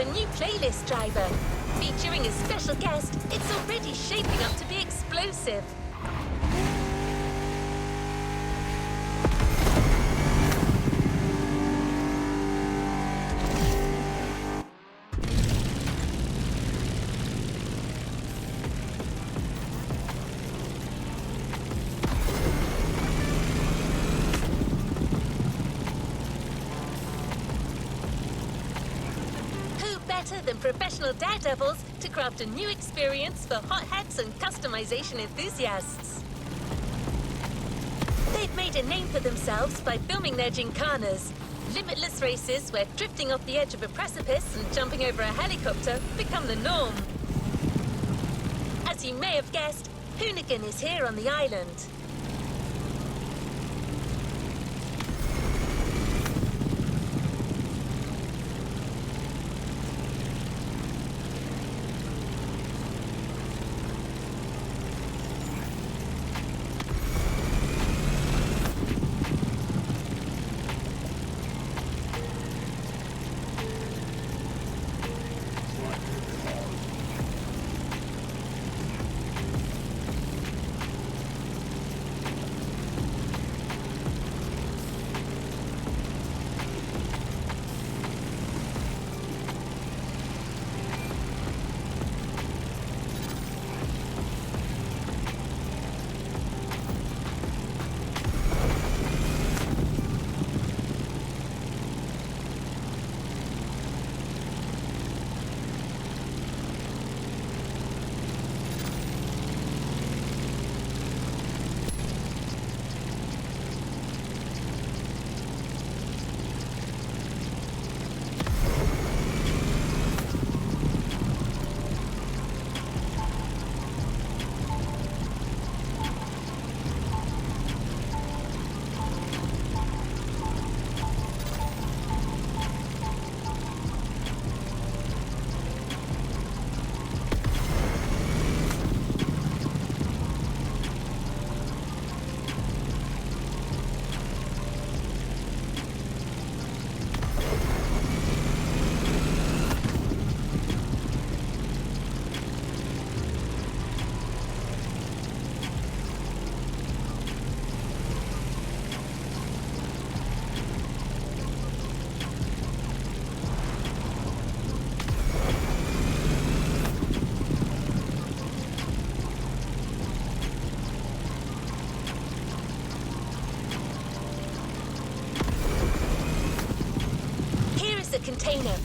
a new playlist driver. Featuring a special guest, it's already shaping up to be explosive. Better than professional daredevils to craft a new experience for hot hats and customization enthusiasts. They've made a name for themselves by filming their gymkhanas, limitless races where drifting off the edge of a precipice and jumping over a helicopter become the norm. As you may have guessed, Hoonigan is here on the island. Container.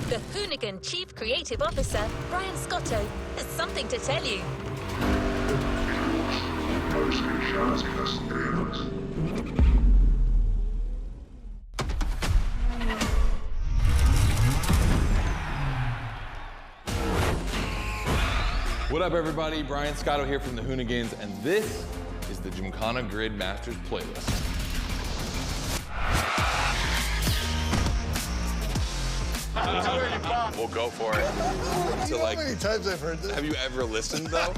The Hoonigan Chief Creative Officer, Brian Scotto, has something to tell you. What up, everybody? Brian Scotto here from the Hoonigans, and this is the Gymkhana Grid Masters playlist. We'll go for it. You know how many times I've heard this? Have you ever listened, though?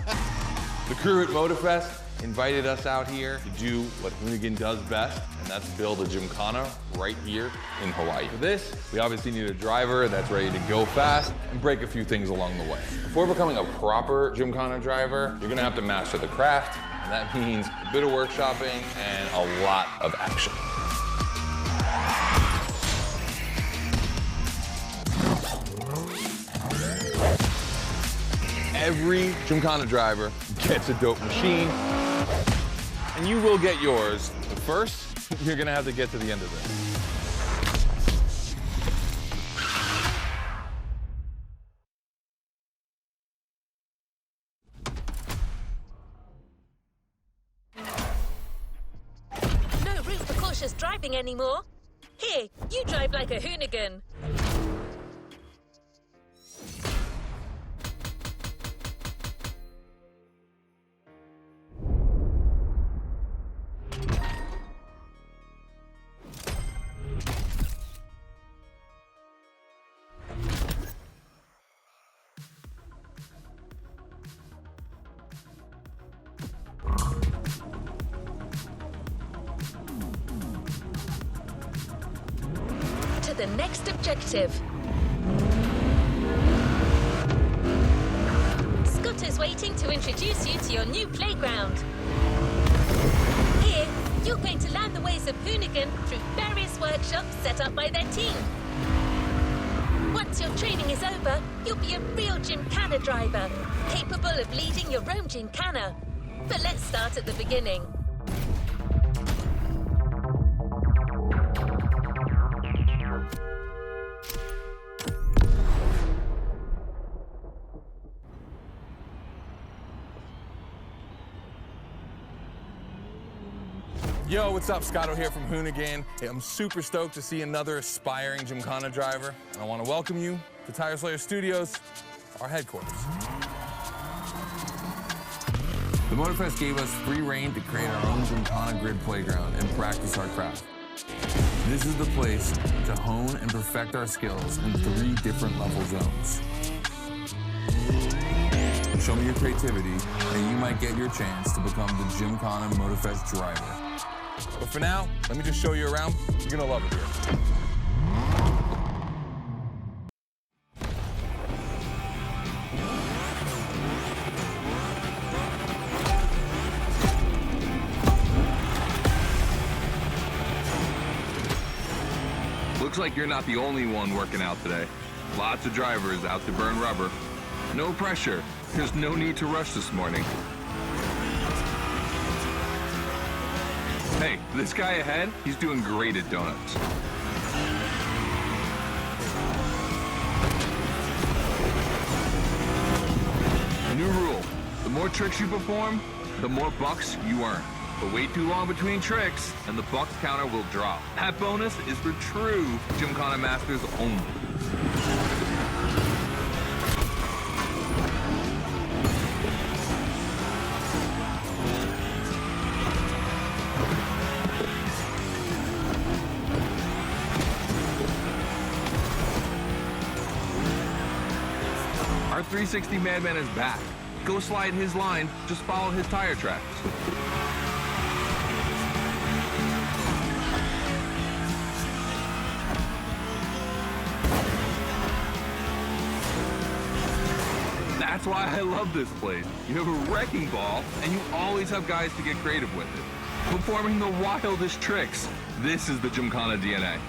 The crew at Motorfest invited us out here to do what Hoonigan does best, and that's build a Gymkhana right here in Hawaii. For this, we obviously need a driver that's ready to go fast and break a few things along the way. Before becoming a proper Gymkhana driver, you're gonna have to master the craft, and that means a bit of workshopping and a lot of action. Every Gymkhana driver gets a dope machine, and you will get yours. But first, you're gonna have to get to the end of this. No room for cautious driving anymore. Here, you drive like a Hoonigan. To the next objective. waiting to introduce you to your new playground. Here, you're going to learn the ways of Hoonigan through various workshops set up by their team. Once your training is over, you'll be a real gymkhana driver, capable of leading your own gymkhana. But let's start at the beginning. Yo, what's up? Scotto here from Hoonigan. Hey, I'm super stoked to see another aspiring gymkhana driver, and I want to welcome you to Tire Slayer Studios, our headquarters. The motorfest gave us free reign to create our own gymkhana grid playground and practice our craft. This is the place to hone and perfect our skills in 3 different level zones. Show me your creativity, and you might get your chance to become the Gymkhana Motorfest driver. But for now, let me just show you around. You're gonna love it here. Looks like you're not the only one working out today. Lots of drivers out to burn rubber. No pressure. There's no need to rush this morning. Hey, this guy ahead, he's doing great at donuts. New rule, the more tricks you perform, the more bucks you earn. But wait too long between tricks, and the bucks counter will drop. That bonus is for true Gymkhana masters only. Our 360 Madman is back. Go slide his line, just follow his tire tracks. That's why I love this place. You have a wrecking ball, and you always have guys to get creative with it. Performing the wildest tricks. This is the Gymkhana DNA.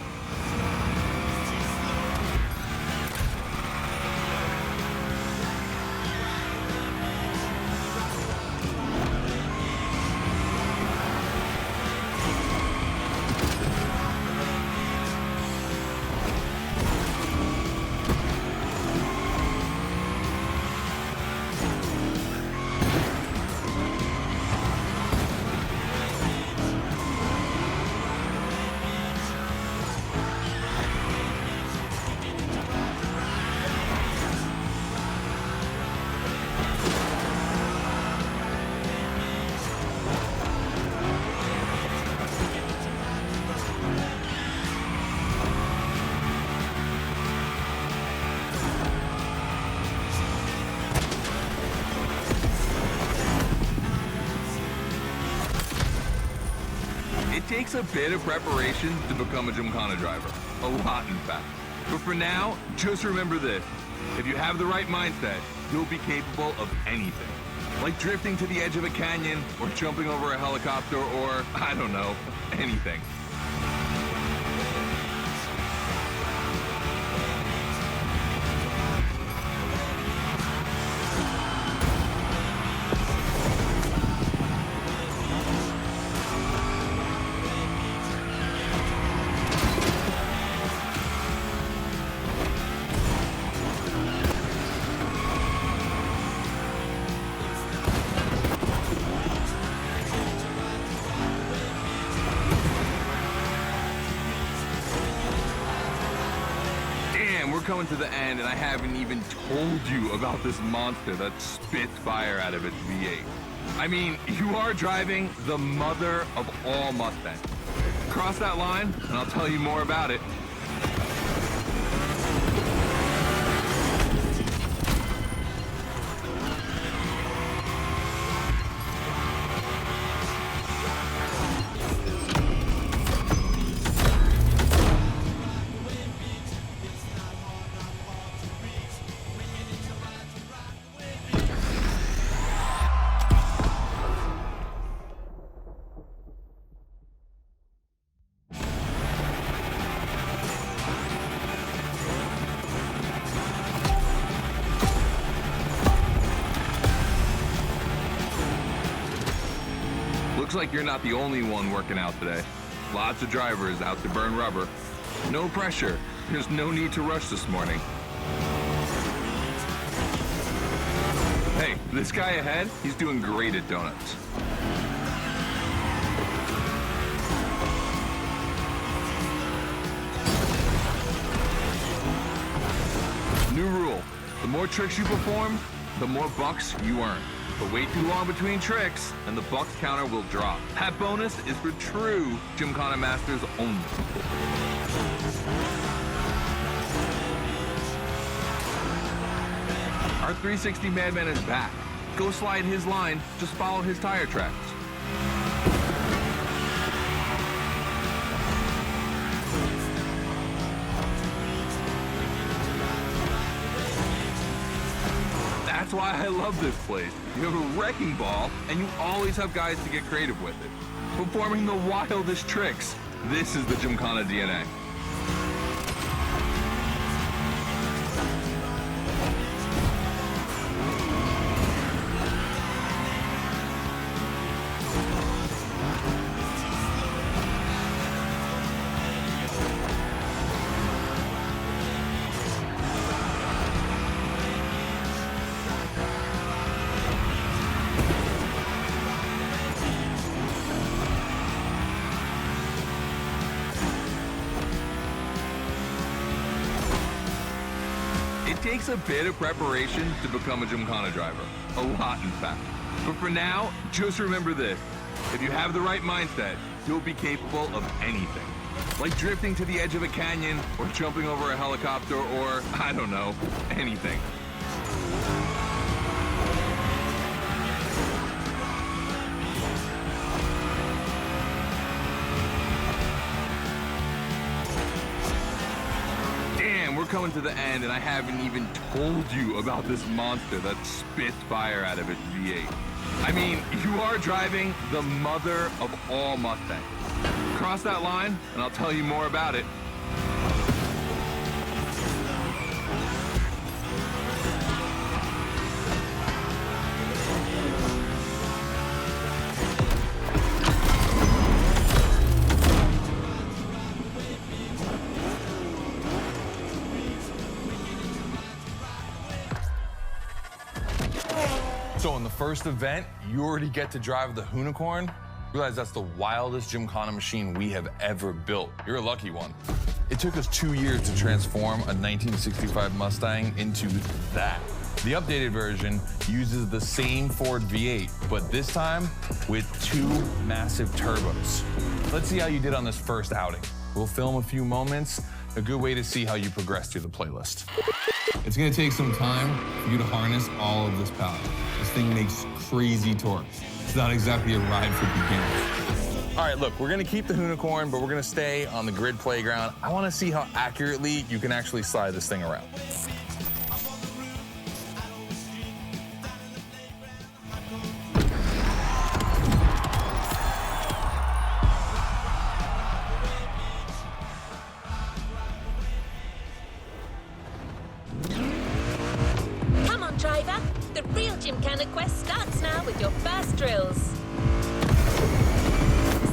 It takes a bit of preparation to become a Gymkhana driver. A lot, in fact. But for now, just remember this. If you have the right mindset, you'll be capable of anything. Like drifting to the edge of a canyon, or jumping over a helicopter, or, I don't know, anything. We're coming to the end, and I haven't even told you about this monster that spits fire out of its V8. I mean, you are driving the mother of all Mustangs. Cross that line, and I'll tell you more about it. Looks like you're not the only one working out today. Lots of drivers out to burn rubber. No pressure. There's no need to rush this morning. Hey, this guy ahead, he's doing great at donuts. New rule, the more tricks you perform, the more bucks you earn. But wait too long between tricks, and the bucks counter will drop. That bonus is for true Gymkhana masters only. Our 360 Madman is back. Go slide his line, just follow his tire tracks. That's why I love this place. You have a wrecking ball, and you always have guys to get creative with it. Performing the wildest tricks. This is the Gymkhana DNA. It takes a bit of preparation to become a Gymkhana driver. A lot, in fact. But for now, just remember this. If you have the right mindset, you'll be capable of anything. Like drifting to the edge of a canyon, or jumping over a helicopter, or, I don't know, anything. We're coming to the end, and I haven't even told you about this monster that spits fire out of its V8. I mean, you are driving the mother of all Mustangs. Cross that line, and I'll tell you more about it. So in the first event, you already get to drive the Hoonicorn. Realize that's the wildest Gymkhana machine we have ever built. You're a lucky one. It took us 2 years to transform a 1965 Mustang into that. The updated version uses the same Ford V8, but this time with 2 massive turbos. Let's see how you did on this first outing. We'll film a few moments, a good way to see how you progress through the playlist. It's gonna take some time for you to harness all of this power. This thing makes crazy torque. It's not exactly a ride for beginners. All right, look, we're gonna keep the Hoonicorn, but we're gonna stay on the grid playground. I wanna see how accurately you can actually slide this thing around. Driver, the real Gymkhana quest starts now with your first drills.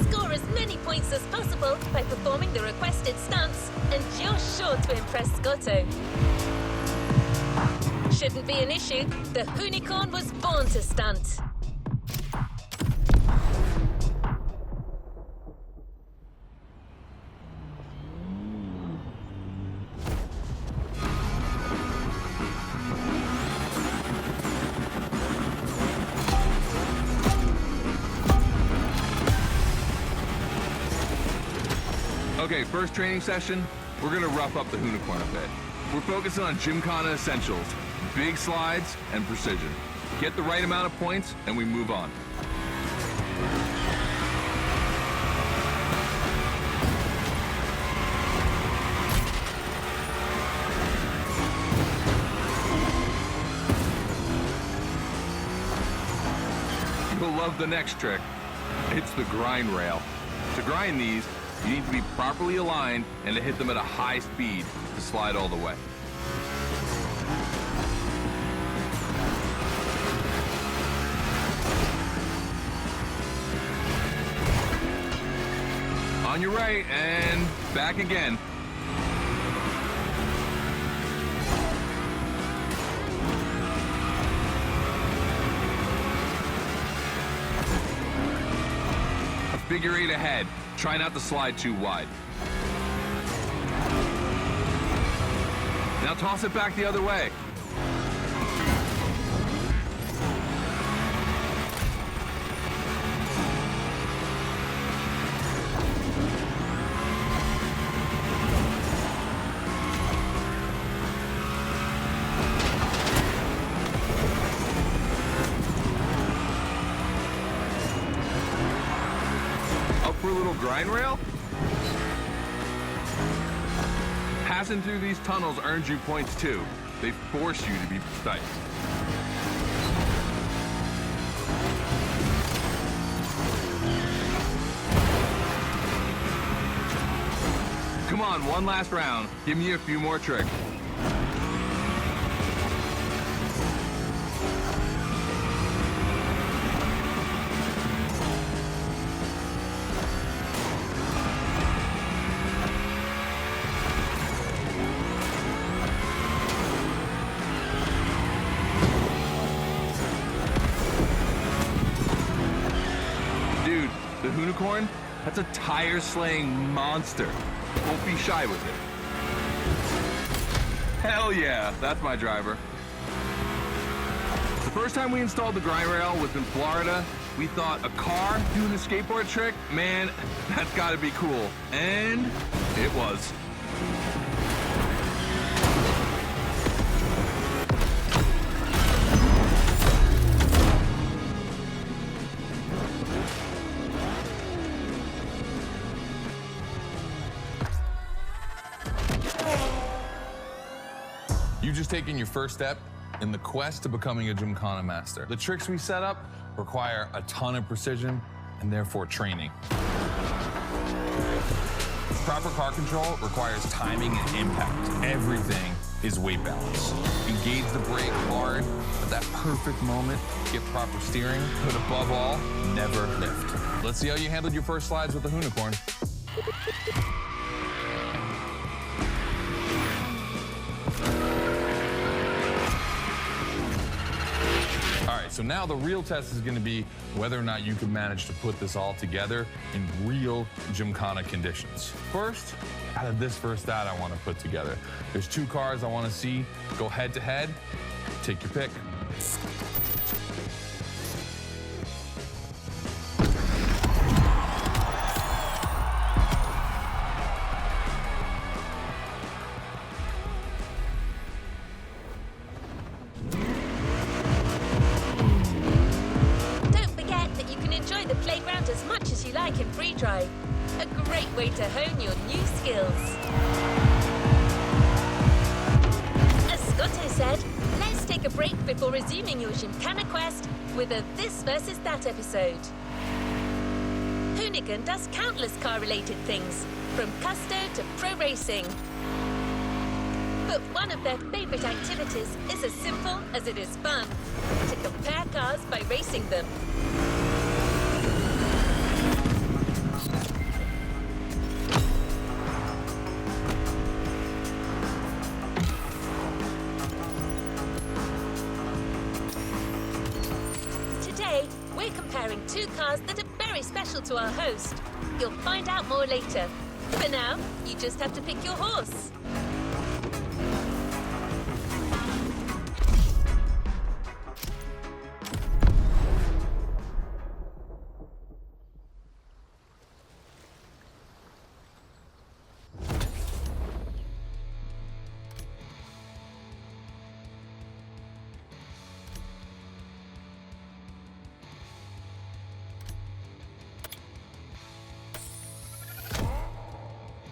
Score as many points as possible by performing the requested stunts, and you're sure to impress Scotto. Shouldn't be an issue. The Hoonicorn was born to stunt. Okay, first training session, we're gonna rough up the Hoonicorn a bit. We're focusing on Gymkhana essentials, big slides, and precision. Get the right amount of points, and we move on. You'll love the next trick. It's the grind rail. To grind these, you need to be properly aligned and to hit them at a high speed to slide all the way. On your right, and back again. A figure eight ahead. Try not to slide too wide. Now toss it back the other way. For a little grind rail? Passing through these tunnels earns you points too. They force you to be precise. Come on, one last round. Give me a few more tricks. The unicorn, that's a tire-slaying monster. Don't be shy with it. Hell yeah, that's my driver. The first time we installed the grind rail was in Florida. We thought a car doing a skateboard trick, man, that's gotta be cool. And it was. You just taken your first step in the quest to becoming a Gymkhana master. The tricks we set up require a ton of precision and therefore training. Proper car control requires timing and impact. Everything is weight balance. Engage the brake hard at that perfect moment, get proper steering, but above all, never lift. Let's see how you handled your first slides with the unicorn. So now the real test is going to be whether or not you can manage to put this all together in real Gymkhana conditions. First, out of this first stat I want to put together, there's two cars I want to see go head to head. Take your pick. As much as you like in free drive. A great way to hone your new skills. As Scotto said, let's take a break before resuming your Gymkhana quest with a This versus That episode. Hoonigan does countless car-related things, from custo to pro racing. But one of their favorite activities is as simple as it is fun, to compare cars by racing them. Today, we're comparing two cars that are very special to our host. You'll find out more later. For now, you just have to pick your horse.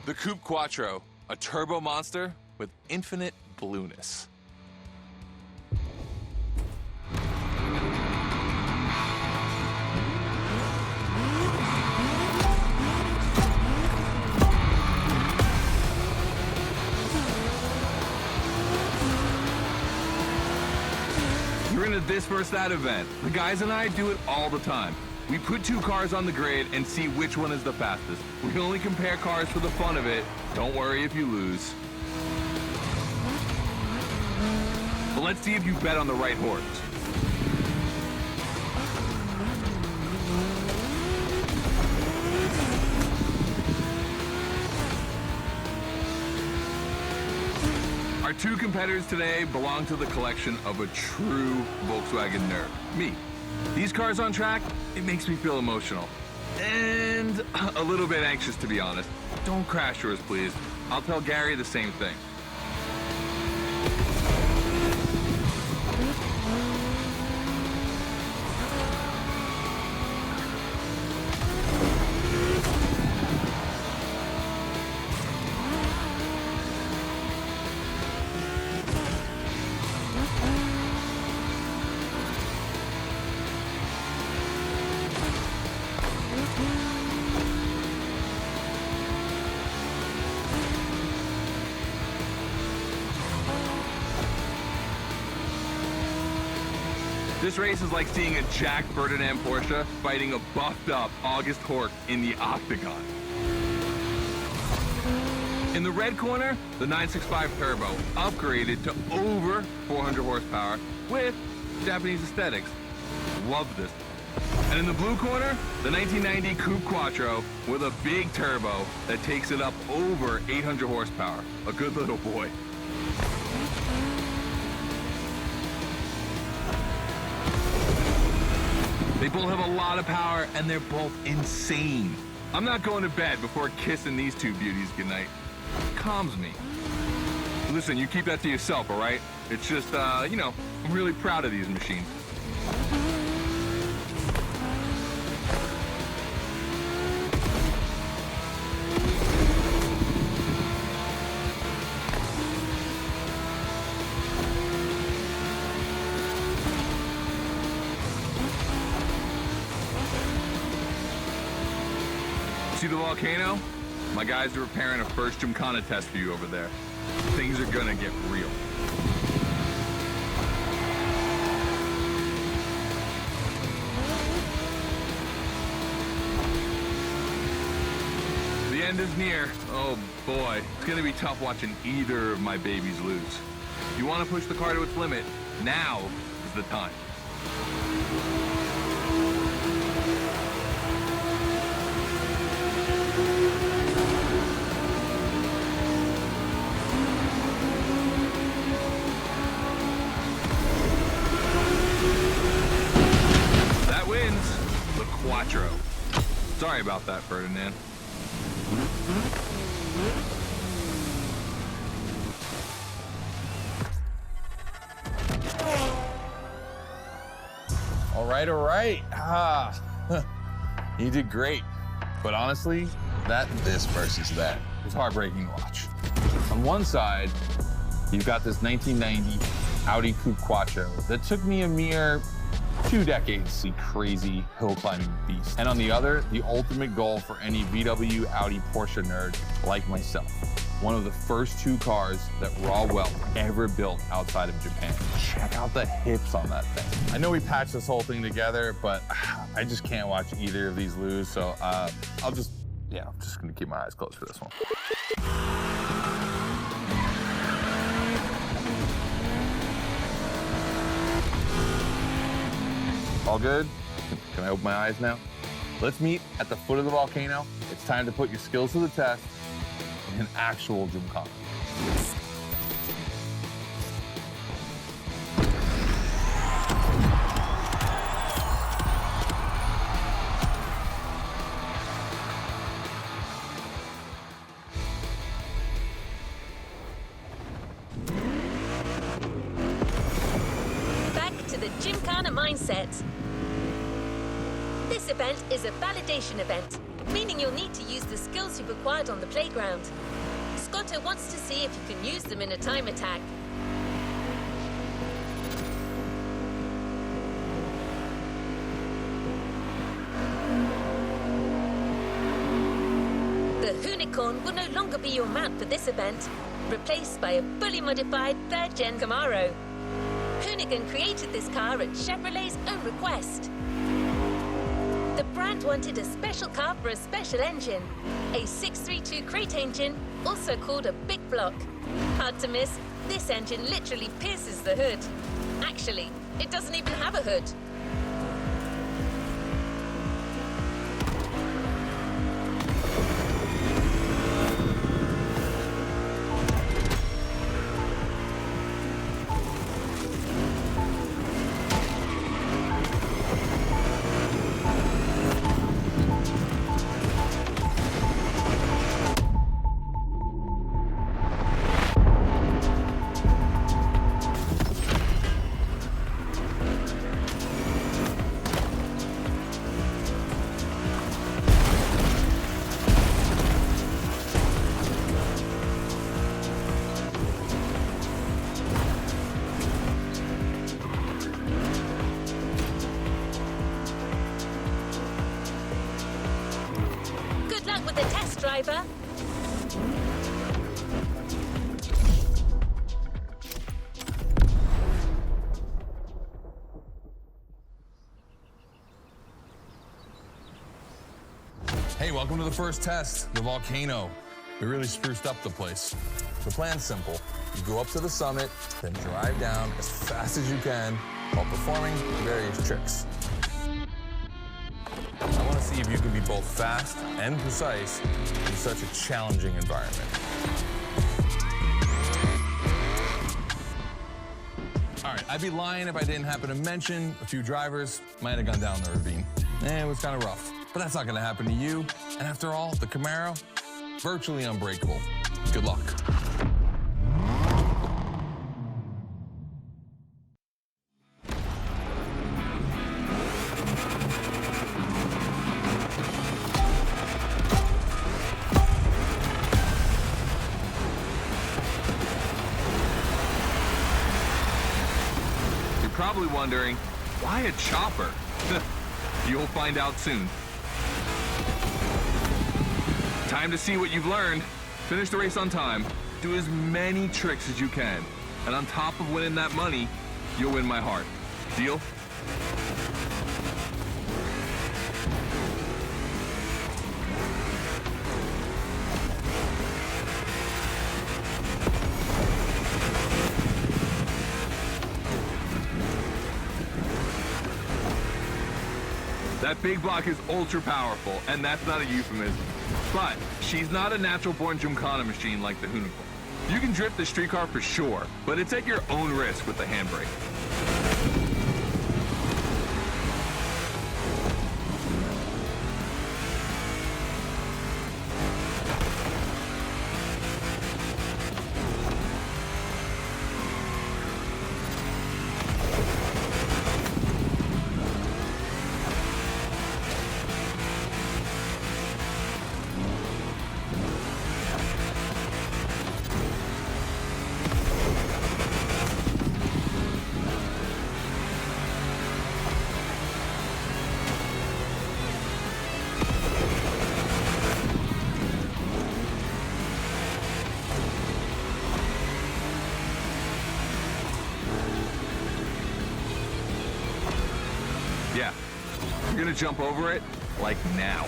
The Coupe Quattro, a turbo monster with infinite blueness. You're into This versus That event. The guys and I do it all the time. We put two cars on the grid and see which one is the fastest. We only compare cars for the fun of it. Don't worry if you lose. But let's see if you bet on the right horse. Our two competitors today belong to the collection of a true Volkswagen nerd, me. These cars on track, it makes me feel emotional. And a little bit anxious, to be honest. Don't crash yours, please. I'll tell Gary the same thing. This race is like seeing a Jack Ferdinand Porsche fighting a buffed up August Hork in the octagon. In the red corner, the 965 Turbo, upgraded to over 400 horsepower with Japanese aesthetics. Love this. And in the blue corner, the 1990 Coupe Quattro with a big turbo that takes it up over 800 horsepower. A good little boy. They both have a lot of power, and they're both insane. I'm not going to bed before kissing these two beauties goodnight. Calms me. Listen, you keep that to yourself, all right? It's just, you know, I'm really proud of these machines. See the volcano? My guys are preparing a first Gymkhana test for you over there. Things are gonna get real. The end is near. Oh boy, it's gonna be tough watching either of my babies lose. If you wanna push the car to its limit, now is the time. Quattro. Sorry about that, Ferdinand. All right. You did great. But honestly, this versus that was heartbreaking to watch. On one side, you've got this 1990 Audi Coupe Quattro that took me a mere 2 decades to see crazy hill climbing beast. And on the other, the ultimate goal for any VW, Audi, Porsche nerd like myself. One of the first 2 cars that Raw Welt ever built outside of Japan. Check out the hips on that thing. I know we patched this whole thing together, but I just can't watch either of these lose. So I'm just gonna keep my eyes closed for this one. All good? Can I open my eyes now? Let's meet at the foot of the volcano. It's time to put your skills to the test in an actual Gymkhana. Back to the Gymkhana mindset. This event is a validation event, meaning you'll need to use the skills you've acquired on the playground. Scotto wants to see if you can use them in a time attack. The Unicorn will no longer be your mount for this event, replaced by a fully modified 3rd Gen Camaro. Hoonigan created this car at Chevrolet's own request. The brand wanted a special car for a special engine. A 632 crate engine, also called a big block. Hard to miss, this engine literally pierces the hood. Actually, it doesn't even have a hood. Good luck with the test, driver. Hey, welcome to the first test, the volcano. We really spruced up the place. The plan's simple. You go up to the summit, then drive down as fast as you can while performing various tricks. I want to see if you can be both fast and precise in such a challenging environment. All right, I'd be lying if I didn't happen to mention a few drivers might have gone down the ravine. It was kind of rough, but that's not going to happen to you. And after all, the Camaro, virtually unbreakable. Good luck. Probably wondering, why a chopper? You'll find out soon. Time to see what you've learned. Finish the race on time. Do as many tricks as you can. And on top of winning that money, you'll win my heart. Deal? That big block is ultra powerful, and that's not a euphemism. But she's not a natural-born Gymkhana machine like the Unicorn. You can drift the streetcar for sure, but it's at your own risk with the handbrake. Yeah, you're gonna jump over it, like now.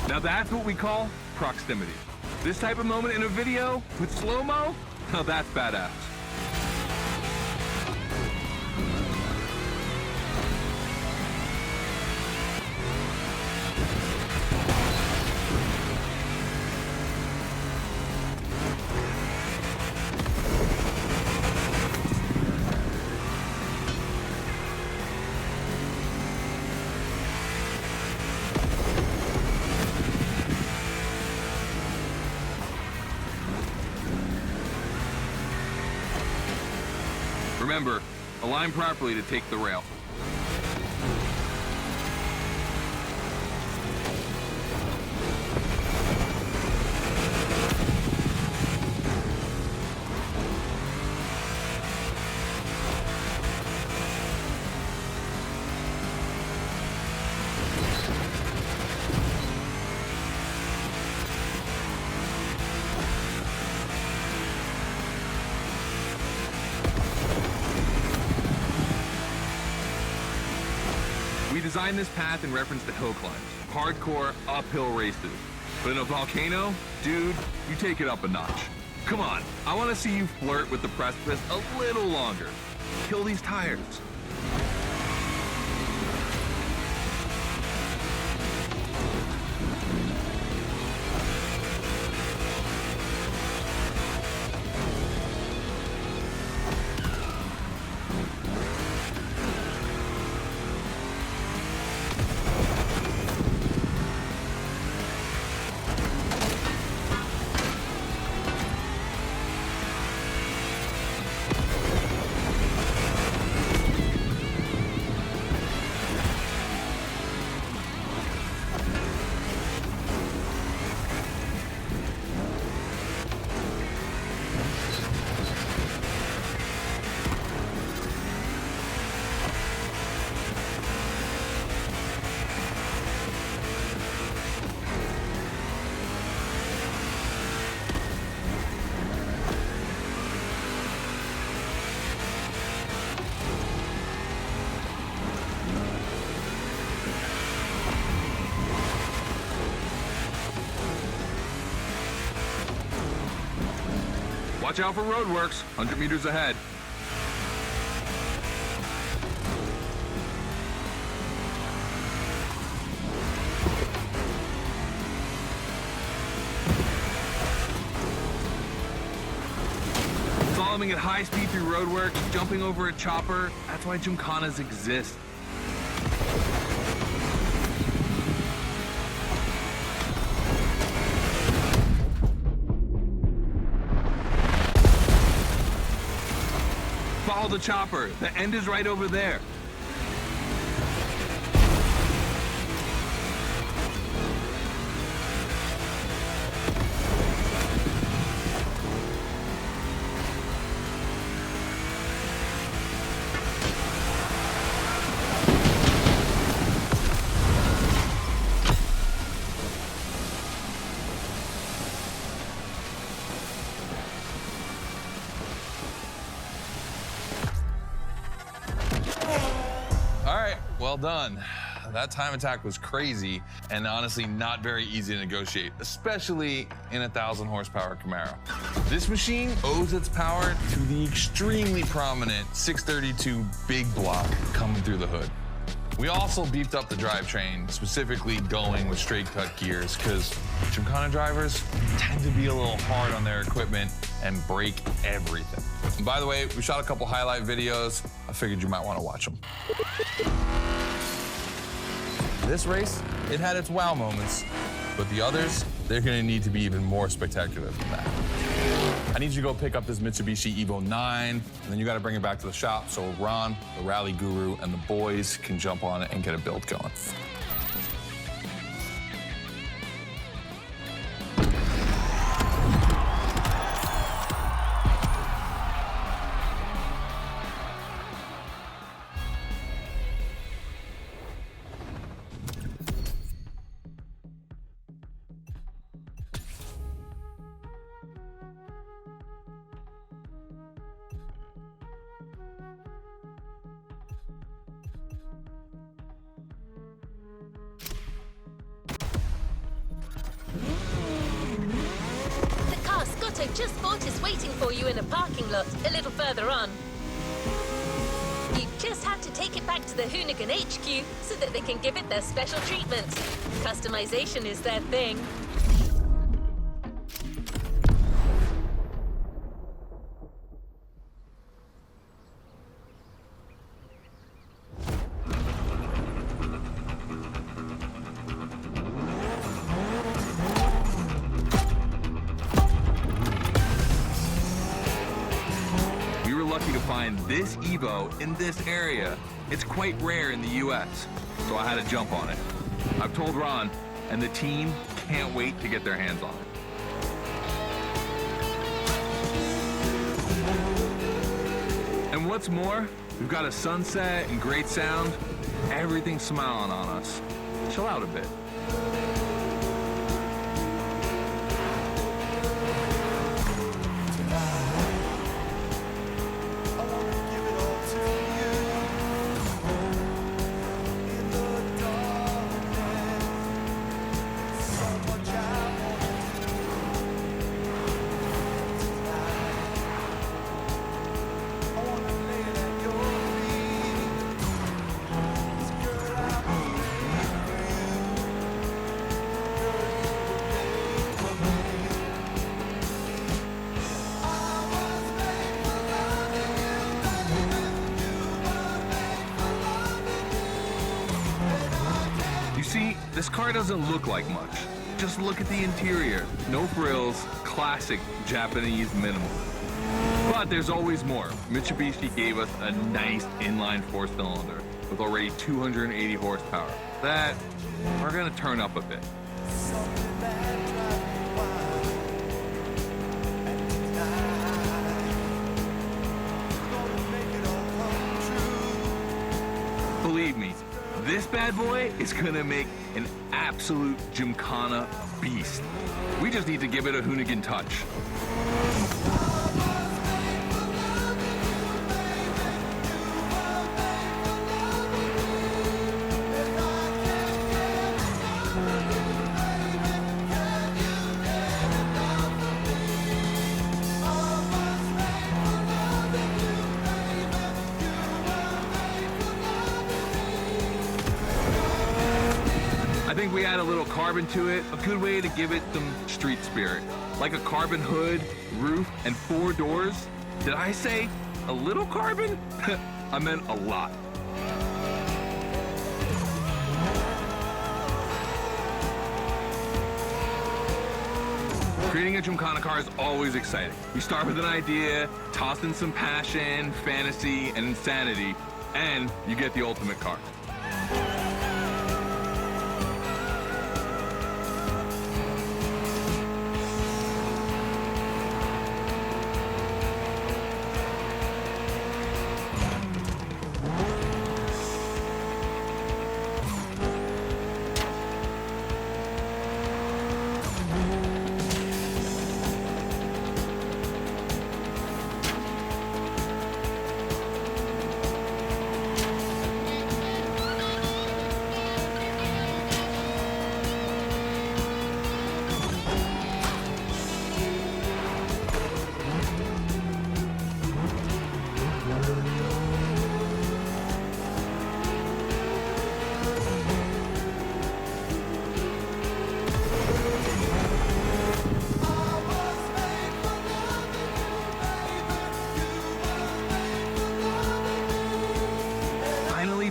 Now that's what we call proximity. This type of moment in a video with slow-mo, now that's badass. Remember, align properly to take the rail. designed this path in reference to hill climbs, hardcore uphill races. But in a volcano, dude, you take it up a notch. Come on, I want to see you flirt with the precipice a little longer. Kill these tires. Watch out for roadworks, 100 meters ahead. Slaloming at high speed through roadworks, jumping over a chopper, that's why gymkhanas exist. Follow the chopper. The end is right over there. Well done. That time attack was crazy and honestly not very easy to negotiate, especially in a 1,000 horsepower Camaro. This machine owes its power to the extremely prominent 632 big block coming through the hood. We also beefed up the drivetrain, specifically going with straight cut gears, because Gymkhana drivers tend to be a little hard on their equipment and break everything. And by the way, we shot a couple highlight videos. I figured you might want to watch them. This race, it had its wow moments, but the others, they're gonna need to be even more spectacular than that. I need you to go pick up this Mitsubishi Evo 9, and then you gotta bring it back to the shop so Ron, the rally guru, and the boys can jump on it and get a build going. Scotto just bought is waiting for you in a parking lot a little further on. You just have to take it back to the Hoonigan HQ so that they can give it their special treatment. Customization is their thing. Lucky to find this Evo in this area. It's quite rare in the US, so I had to jump on it. I've told Ron, and the team can't wait to get their hands on it. And what's more, we've got a sunset and great sound. Everything's smiling on us. Chill out a bit. This car doesn't look like much. Just look at the interior. No frills, classic Japanese minimal. But there's always more. Mitsubishi gave us a nice inline four-cylinder with already 280 horsepower. That we're gonna turn up a bit. Believe me, this bad boy is gonna make an absolute Gymkhana beast. We just need to give it a Hoonigan touch. I think we add a little carbon to it, a good way to give it some street spirit. Like a carbon hood, roof, and 4 doors. Did I say a little carbon? I meant a lot. Creating a Gymkhana car is always exciting. You start with an idea, toss in some passion, fantasy, and insanity, and you get the ultimate car.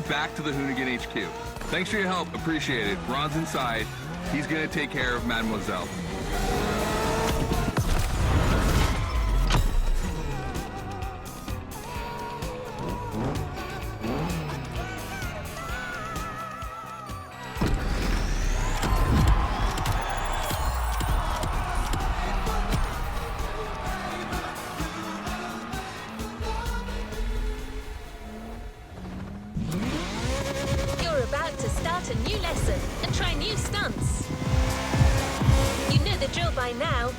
Back to the Hoonigan HQ. Thanks for your help, appreciate it. Ron's inside. He's gonna take care of Mademoiselle. A new lesson and try new stunts. You know the drill by now.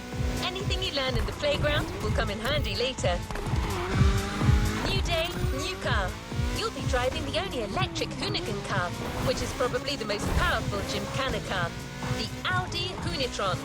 Anything you learn in the playground will come in handy later. New day, new car. You'll be driving the only electric Hoonigan car, which is probably the most powerful Gymkhana car, the Audi Hoonitron.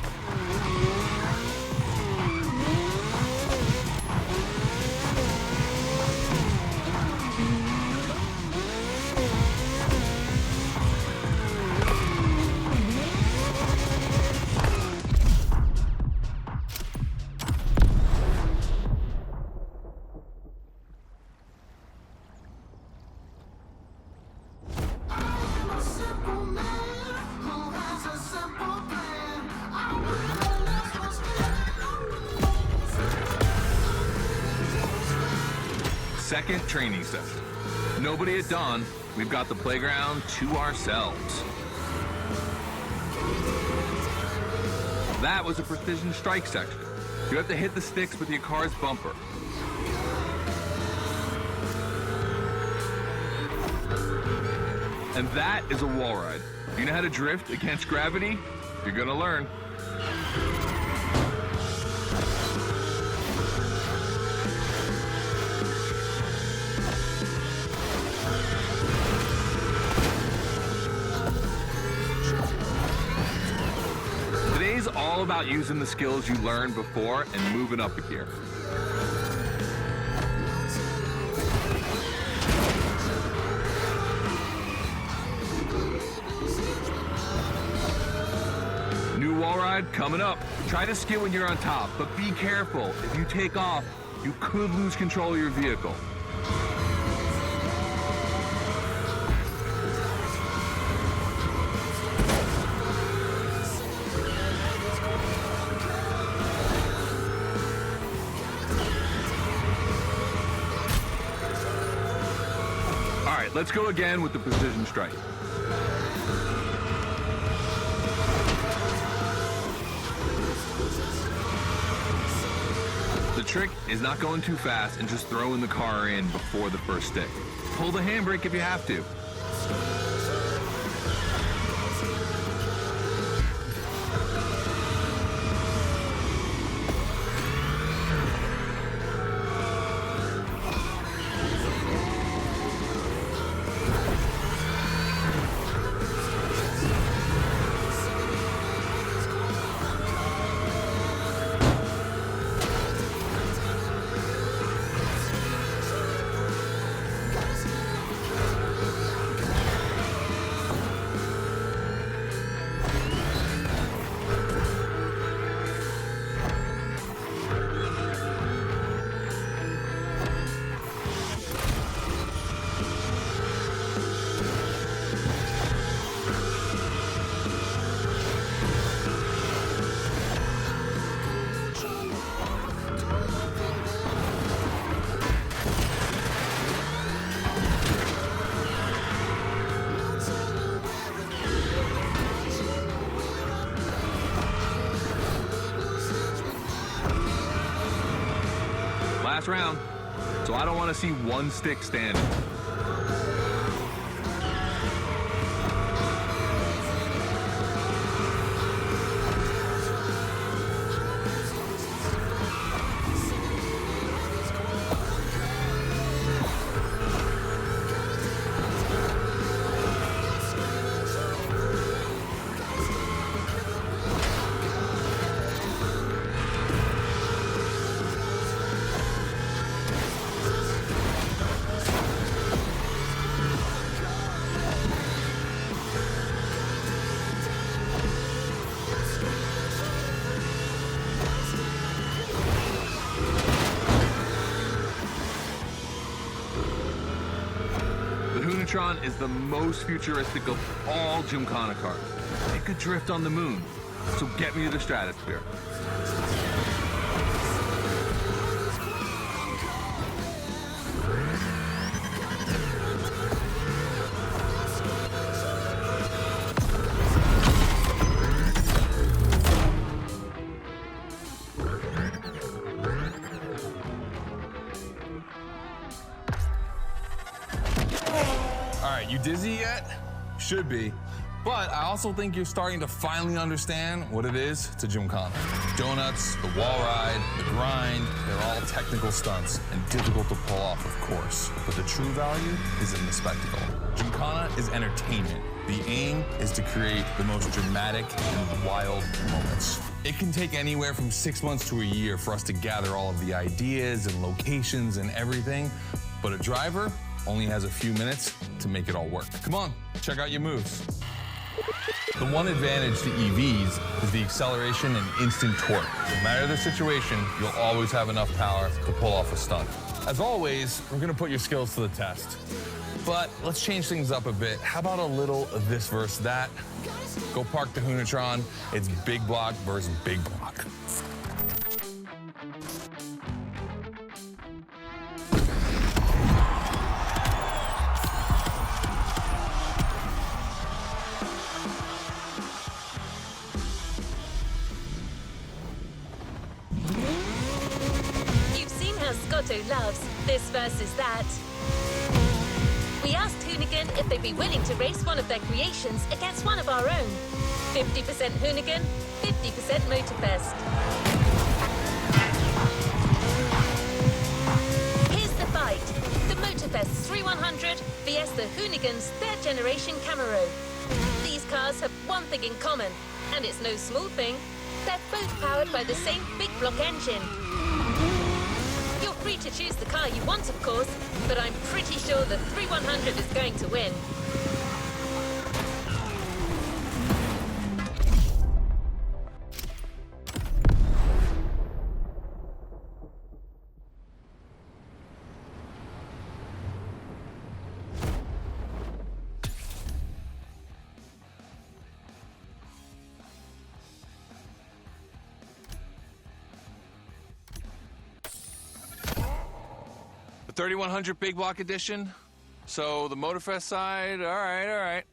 Second training session. Nobody at dawn. We've got the playground to ourselves. That was a precision strike section. You have to hit the sticks with your car's bumper. And that is a wall ride. You know how to drift against gravity? You're gonna learn. Today's all about using the skills you learned before and moving up a gear. New wall ride coming up. Try to skid when you're on top, but be careful. If you take off, you could lose control of your vehicle. right, let's go again with the precision strike. The trick is not going too fast and just throwing the car in before the first stick. Pull the handbrake if you have to. Last round, so I don't want to see one stick standing. Hunatron is the most futuristic of all Gymkhana cars. It could drift on the moon, so get me to the stratosphere. All right, you dizzy yet? Should be. But I also think you're starting to finally understand what it is to Gymkhana. Donuts, the wall ride, the grind, they're all technical stunts and difficult to pull off, of course. But the true value is in the spectacle. Gymkhana is entertainment. The aim is to create the most dramatic and wild moments. It can take anywhere from 6 months to a year for us to gather all of the ideas and locations and everything, but a driver only has a few minutes to make it all work. Come on, check out your moves. The one advantage to EVs is the acceleration and instant torque. No matter the situation, you'll always have enough power to pull off a stunt. As always, we're gonna put your skills to the test. But let's change things up a bit. How about a little of this versus that? Go park the Hunatron. It's big block versus big block. Scotto loves this versus that. We asked Hoonigan if they'd be willing to race one of their creations against one of our own. 50% Hoonigan, 50% motorfest. Here's the fight. The motorfest 3100 vs the Hoonigan's third generation Camaro. These cars have one thing in common, and it's no small thing. They're both powered by the same big block engine. You're free to choose the car you want, of course, but I'm pretty sure the 3100 is going to win. The 3100 Big Block Edition So the motorfest side, all right, all right.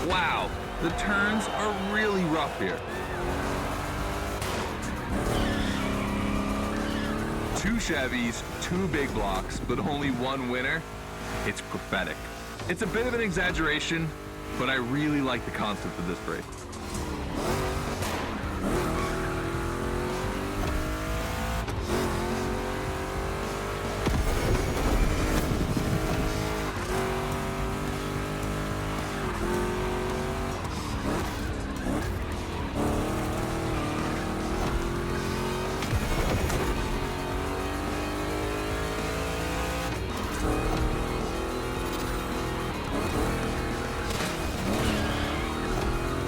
Wow, the turns are really rough here. 2 Chevys, 2 big blocks, but only 1 winner. It's prophetic. It's a bit of an exaggeration, but I really like the concept of this race.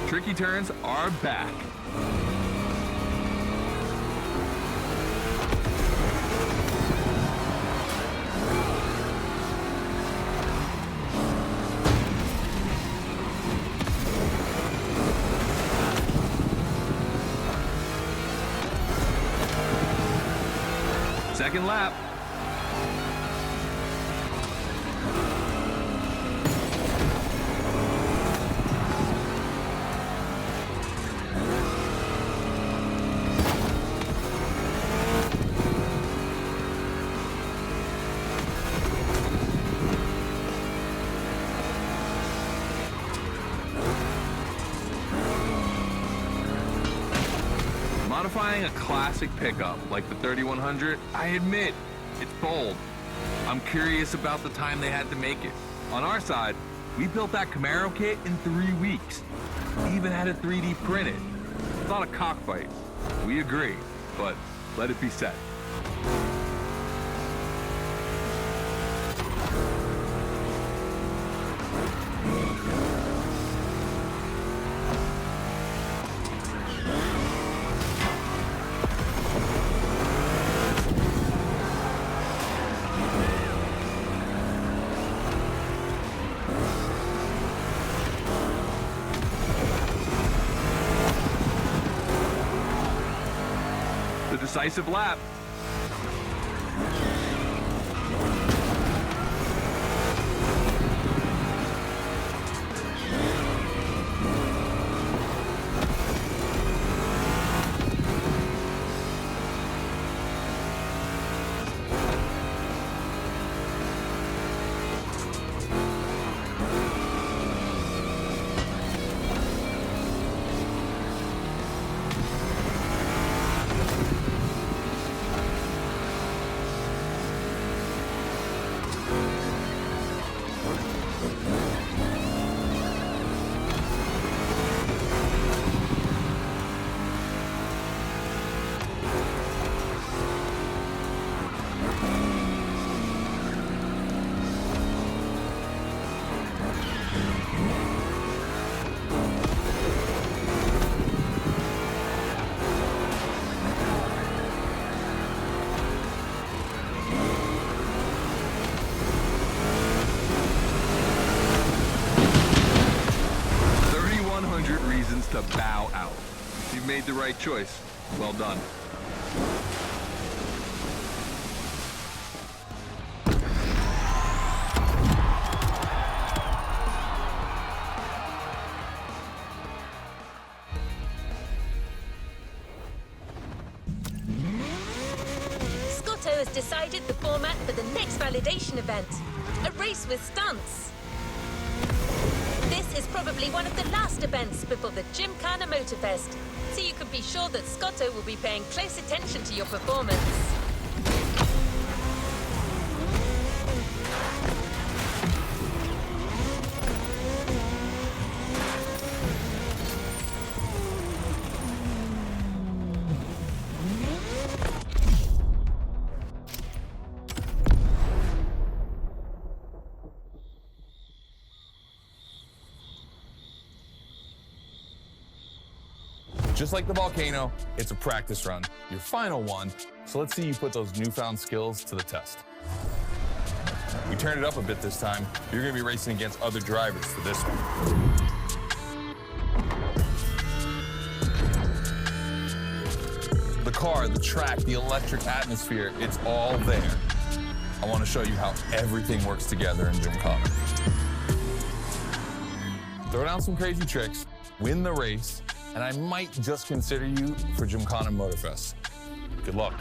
Tricky turns are back. Second lap. Modifying a classic pickup like the 3100, I admit, it's bold. I'm curious about the time they had to make it. On our side, we built that Camaro kit in 3 weeks. We even had it 3D printed. It's not a cockfight. We agree, but let it be said. The decisive lap. To bow out. You've made the right choice. Well done. Scotto has decided the format for the next validation event, a race with stunts. This is probably one of the last events before the Gymkhana Motorfest, so you can be sure that Scotto will be paying close attention to your performance. Just like the volcano, it's a practice run, your final one. So let's see you put those newfound skills to the test. We turned it up a bit this time. You're gonna be racing against other drivers for this one. The car, the track, the electric atmosphere, it's all there. I want to show you how everything works together in Gymkhana. Throw down some crazy tricks, win the race, and I might just consider you for Gymkhana Motorfest. Good luck.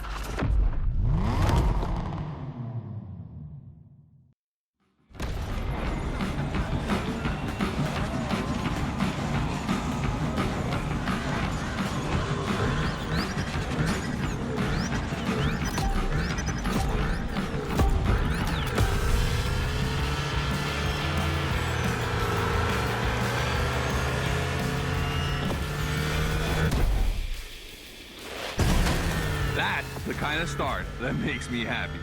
That's the kind of start that makes me happy.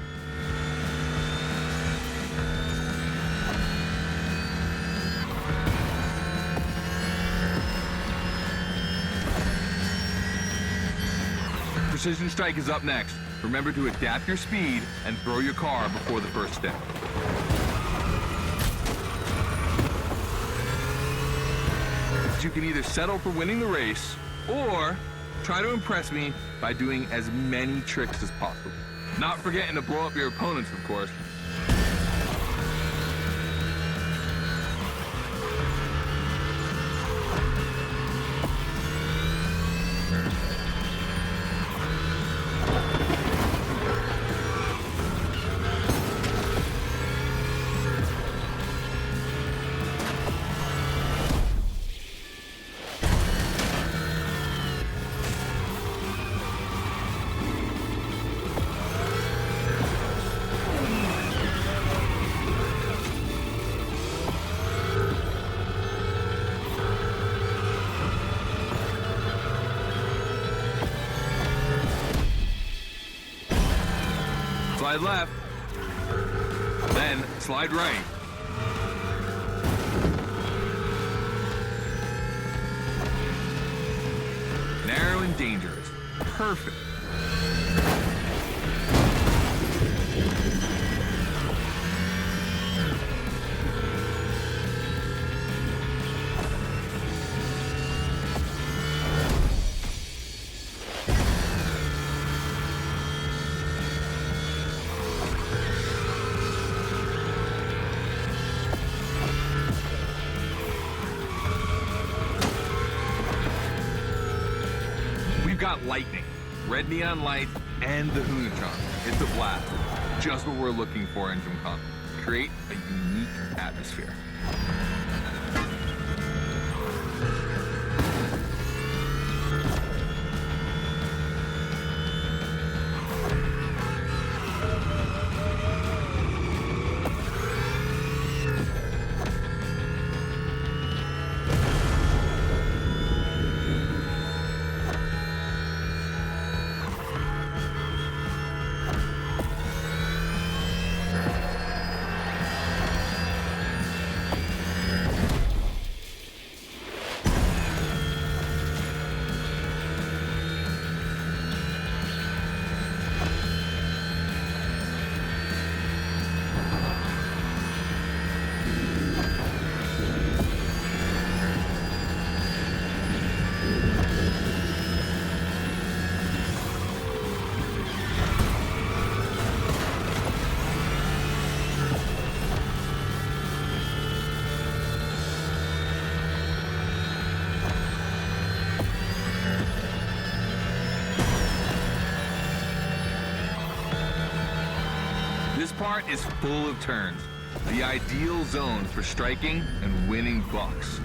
Precision Strike is up next. Remember to adapt your speed and throw your car before the first step. You can either settle for winning the race or try to impress me by doing as many tricks as possible. Not forgetting to blow up your opponents, of course. Slide left, then slide right. Narrow and dangerous. Perfect. Got lightning, red neon lights, and the Hunatron. It's a blast. Just what we're looking for in Gymkhana. Create a unique atmosphere. This part is full of turns, the ideal zone for striking and winning bucks.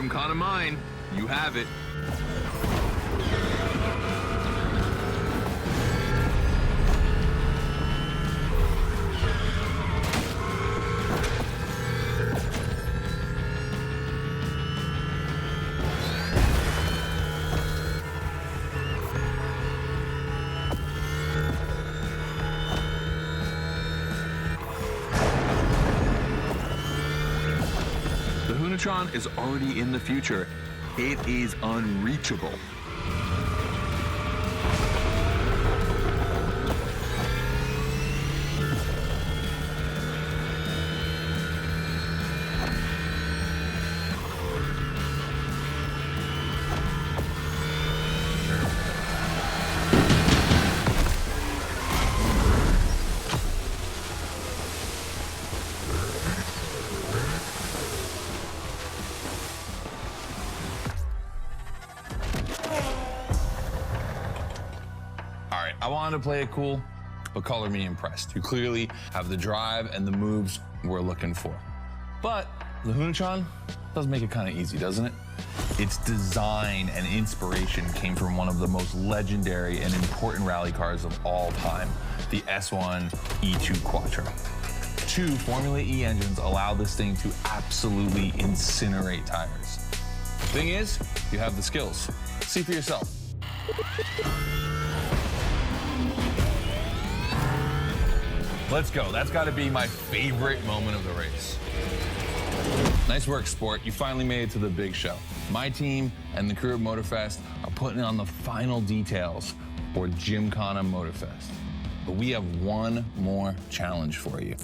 Gymkhana mine, you have it. The Hunatron is already in the future. It is unreachable. I wanted to play it cool, but color me impressed. You clearly have the drive and the moves we're looking for. But the Hunatron does make it kind of easy, doesn't it? Its design and inspiration came from one of the most legendary and important rally cars of all time, the S1 E2 Quattro. 2 Formula E engines allow this thing to absolutely incinerate tires. Thing is, you have the skills. See for yourself. Let's go. That's got to be my favorite moment of the race. Nice work, Sport. You finally made it to the big show. My team and the crew at Motorfest are putting on the final details for Gymkhana Motorfest. But we have one more challenge for you.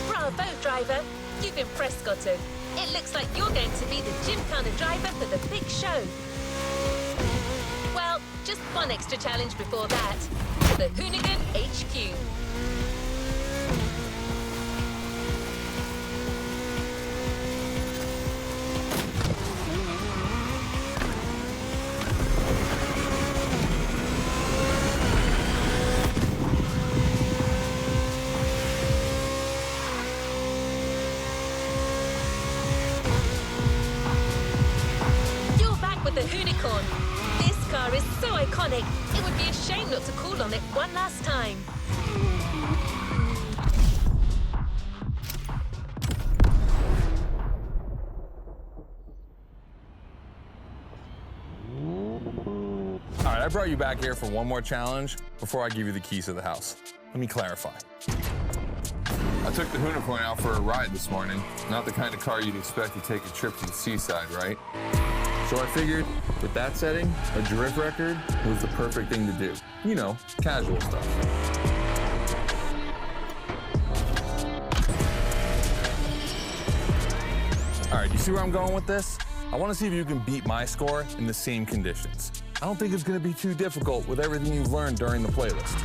Bravo, driver. You've impressed, Scotto. It looks like you're going to be the Gymkhana driver for the big show. Well, just one extra challenge before that. The Hoonigan HQ. The Hoonicorn. This car is so iconic, it would be a shame not to call on it one last time. All right, I brought you back here for one more challenge before I give you the keys to the house. Let me clarify. I took the Hoonicorn out for a ride this morning. Not the kind of car you'd expect to take a trip to the seaside, right? So I figured, with that setting, a drift record was the perfect thing to do. You know, casual stuff. All right, you see where I'm going with this? I want to see if you can beat my score in the same conditions. I don't think it's going to be too difficult with everything you've learned during the playlist.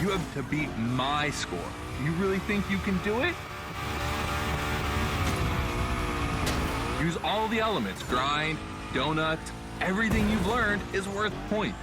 You have to beat my score. You really think you can do it? Use all the elements. Grind, donut, everything you've learned is worth point.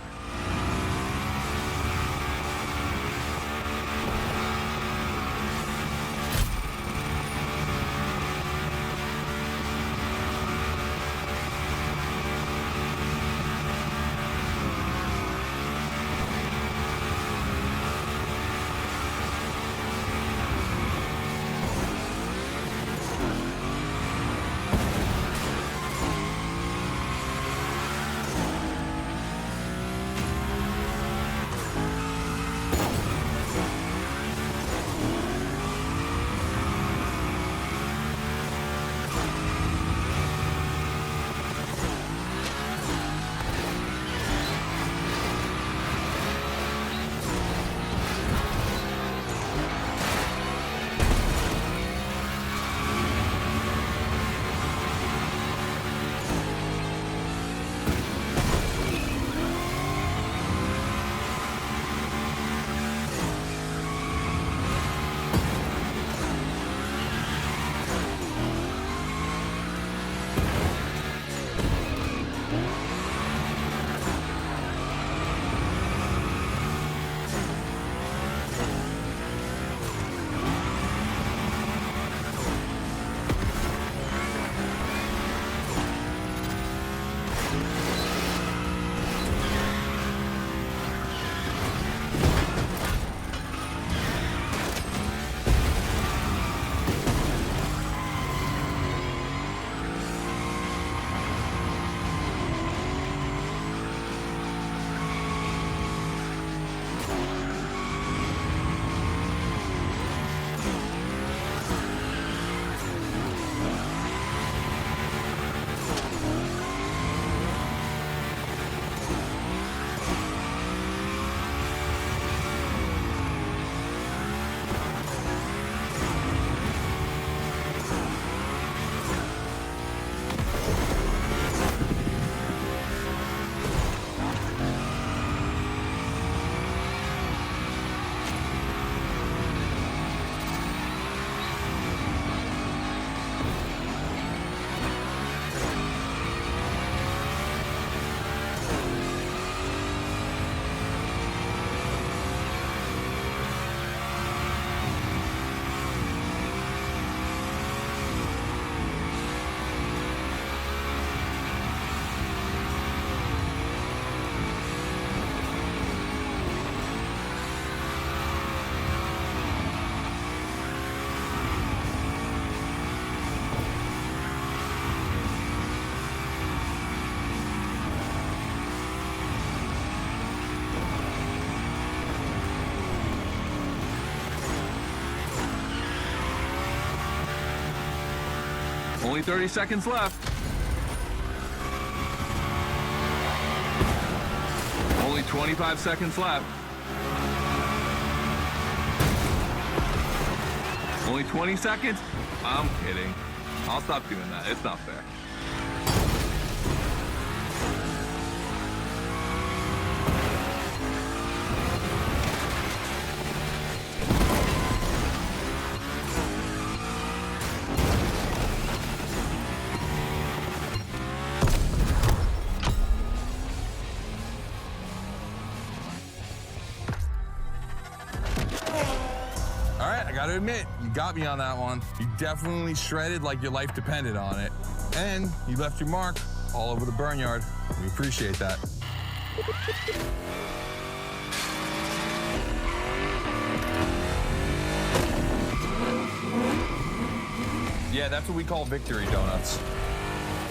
Only 30 seconds left. Only 25 seconds left. Only 20 seconds? I'm kidding. I'll stop doing that. It's not fair. All right, I gotta admit, you got me on that one. You definitely shredded like your life depended on it. And you left your mark all over the burnyard. We appreciate that. Yeah, that's what we call victory donuts.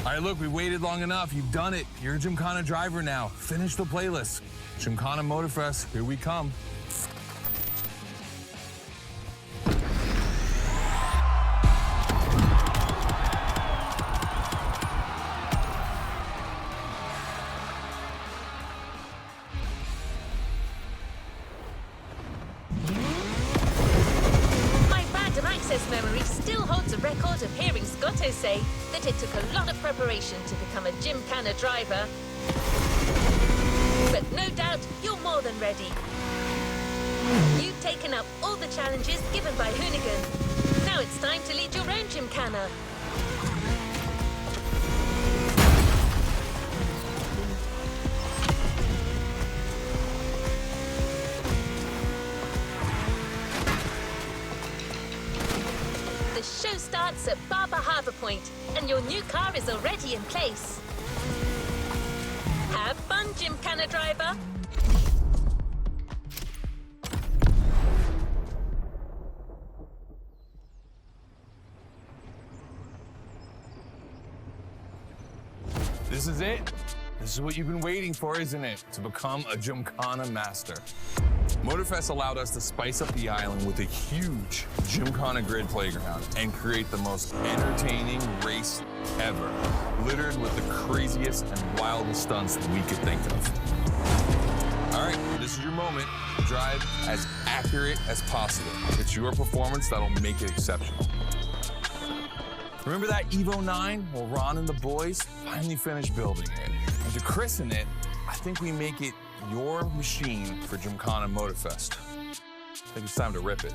All right, look, we waited long enough. You've done it. You're a Gymkhana driver now. Finish the playlist. Gymkhana Motorfest, here we come. Memory still holds a record of hearing Scotto say that it took a lot of preparation to become a Gymkhana driver. But no doubt you're more than ready. You've taken up all the challenges given by Hoonigan. Now it's time to lead your own Gymkhana. The show starts at Barber Harbour Point, and your new car is already in place. Have fun, Gymkhana driver. This is it. This is what you've been waiting for, isn't it? To become a Gymkhana master. Motorfest allowed us to spice up the island with a huge Gymkhana grid playground and create the most entertaining race ever, littered with the craziest and wildest stunts that we could think of. All right, this is your moment. Drive as accurate as possible. It's your performance that'll make it exceptional. Remember that Evo 9? Well, Ron and the boys finally finished building it. And to christen it, I think we make it your machine for Gymkhana Motorfest. I think it's time to rip it.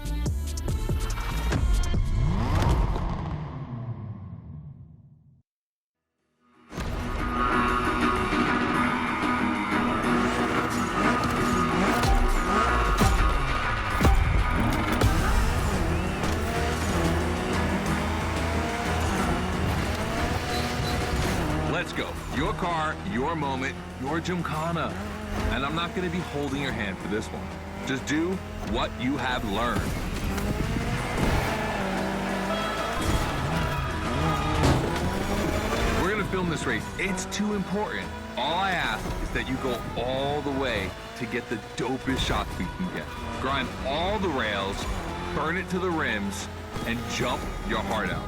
Let's go. Your car, your moment, your Gymkhana. And I'm not going to be holding your hand for this one. Just do what you have learned. We're going to film this race. It's too important. All I ask is that you go all the way to get the dopest shots we can get. Grind all the rails, burn it to the rims, and jump your heart out.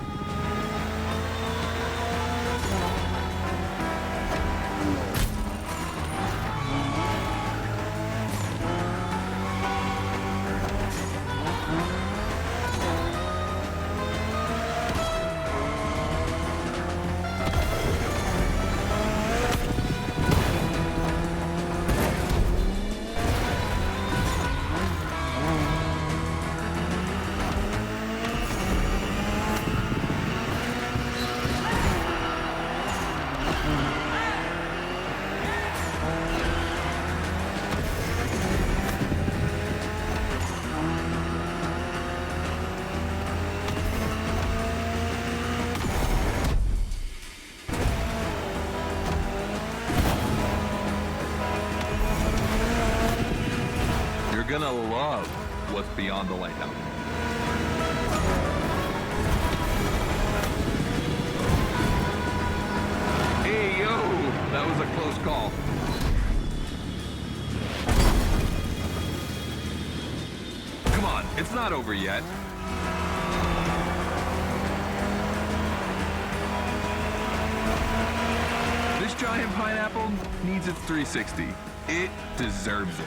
You're gonna love what's beyond the lighthouse. Hey, yo, that was a close call. Come on, it's not over yet. giant pineapple needs its 360. It deserves it.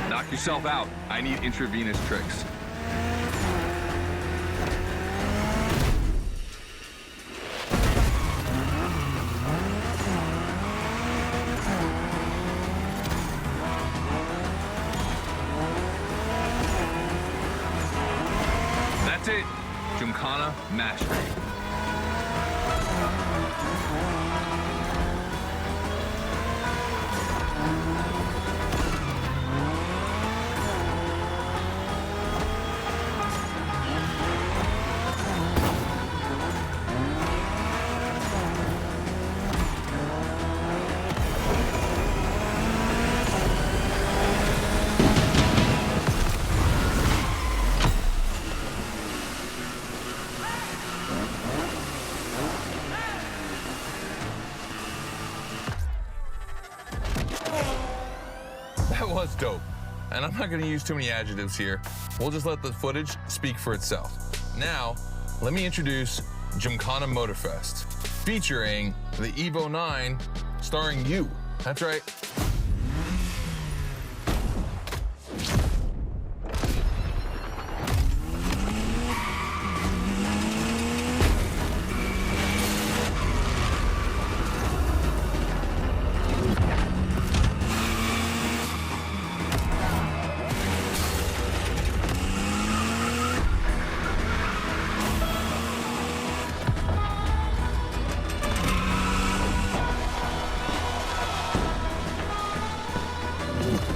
Knock yourself out. I need intravenous tricks. That's it. Gymkhana mastery. That was dope. And I'm not gonna use too many adjectives here. We'll just let the footage speak for itself. Now, let me introduce Gymkhana Motorfest, featuring the Evo 9, starring you. That's right.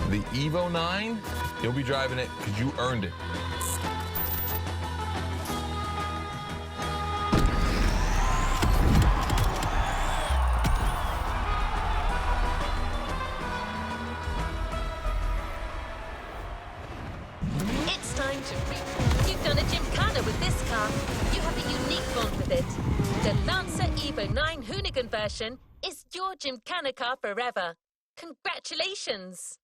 The Evo 9, you'll be driving it because you earned it. It's time to reap. You've done a Gymkhana with this car. You have a unique bond with it. The Lancer Evo 9 Hoonigan version is your Gymkhana car forever. Congratulations!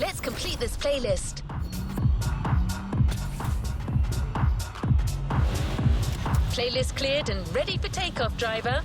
Let's complete this playlist. Playlist cleared and ready for takeoff, driver.